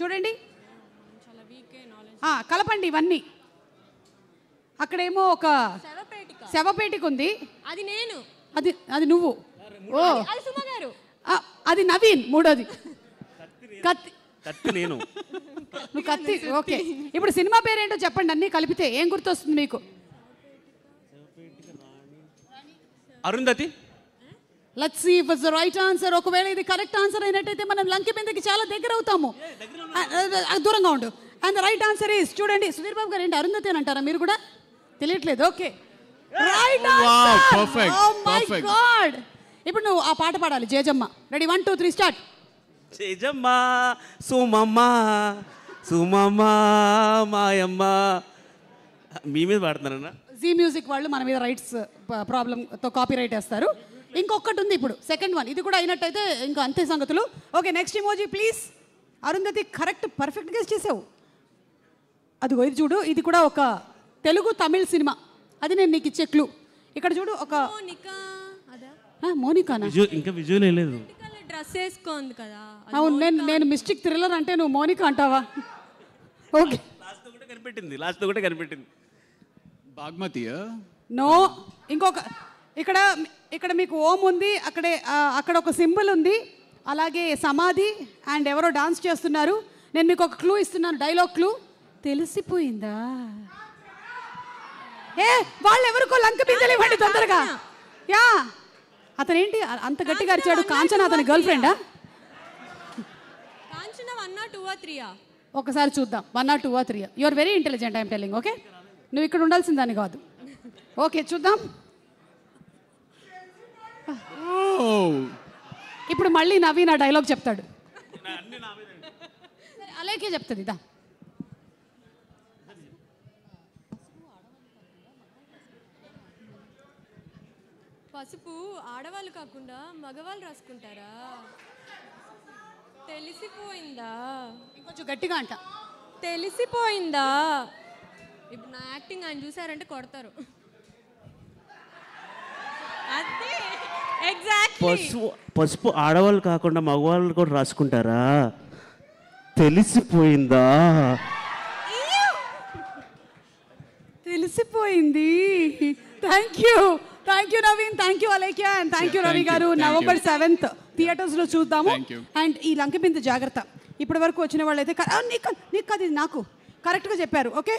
చూడండి, కలపండి ఇవన్నీ. అక్కడేమో ఒక శవపేటిక ఉంది, అది నేను, అది నువ్వు. ఓ అది నవీన్, మూడోది కత్తి నేను, నువ్వు కత్తి. ఓకే, ఇప్పుడు సినిమా పేరేంటో చెప్పండి, అన్నీ కలిపితే ఏం గుర్తొస్తుంది మీకు? Arundhati. Let's see if it's the right answer. ఒకవేళ ఇది కరెక్ట్ ఆన్సర్ అయినట్టయితే మనం లంకె బిందెకి చాలా దగ్గర అవుతాము. దూరంగా ఉండు. And the right answer is, చూడండి సుధీర్ బాబు గారు, ఏంటి అరుంధతి అని అంటారా మీరు కూడా? తెలియట్లేదు. Okay, right answer. Oh my God. ఇప్పుడు నువ్వు ఆ పాట పాడాలి, జేజమ్మ. Ready, 1 2 3 start. జేజమ్మ సుమమ్మ సుమమ్మ మాయమ్మ. మీ మీద పాడుతున్నారన్నా? జీ మ్యూజిక్ వాళ్ళు మన మీద రైట్స్ ప్రాబ్లంతో కాపీ రైట్ వేస్తారు. ఇంకొకటి ఉంది ఇప్పుడు, సెకండ్ వన్. ఇది కూడా అయినట్టయితే ఇంకా అంతే సంగతులు. Okay, next emoji please. Arundhati correct, perfect guess చేసావు. అదిగో ఇది చూడు, ఇది కూడా ఒక తెలుగు తమిళ్ సినిమా. అది నేను నీకు ఇచ్చే క్లూ. ఇక్కడ చూడు, ఒక మోనికానా? ఇంకా విజువల్ లేదు, డ్రెస్ వేసుకోంది కదా. అవును, నేను మిస్టిక్ థ్రిల్లర్ అంటే నువ్వు మోనికా అంటావా? ఓకే, లాస్ట్ కూడా కనిపెట్టింది. బాగ్మతియా? నో, ఇంకొక ఇక్కడ మీకు ఓం ఉంది, అక్కడ ఒక సింబల్ ఉంది, అలాగే సమాధి, అండ్ ఎవరో డాన్స్ చేస్తున్నారు. నేను మీకు ఒక క్లూ ఇస్తున్నాను, డైలాగ్ క్లూ. తెలిసిపోయిందా? వాళ్ళు ఎవరికో లంక బిందెలు ఇవ్వండి తొందరగా. యా, అతనేంటి అంత గట్టిగా అరిచాడు? కాంచన అతని గర్ల్ ఫ్రెండా? ఒకసారి చూద్దాం, 1 or 2 or 3. You are very intelligent, I'm telling. Okay, నువ్వు ఇక్కడ ఉండాల్సిందని కాదు. ఓకే, చూద్దాం. ఇప్పుడు మళ్ళీ నవీన్ ఆ డైలాగ్ చెప్తాడు. అలాగే చెప్తుంది. ఇదా, పసుపు ఆడవాళ్ళు కాకుండా మగవాళ్ళు రాసుకుంటారా? తెలిసిపోయిందా? ఇంకొంచెం గట్టిగా అంట. తెలిసిపోయిందా? ఇప్పుడు నా యాక్టింగ్ ఆయన చూసారంటే కొడతారు. పసుపు ఆడవాళ్ళు కాకుండా మగవాళ్ళు కూడా రాసుకుంటారా? తెలిసిపోయిందా? తెలిసిపోయింది. Thank you Naveen, thank you Alekhya, and thank you Ravi గారు. November 7th థియేటర్స్లో చూద్దాము. అండ్ ఈ లంకె బిందె జాగ్రత్త. ఇప్పటి వరకు వచ్చిన వాళ్ళైతే నీకు కాదు, నాకు కరెక్ట్గా చెప్పారు. ఓకే.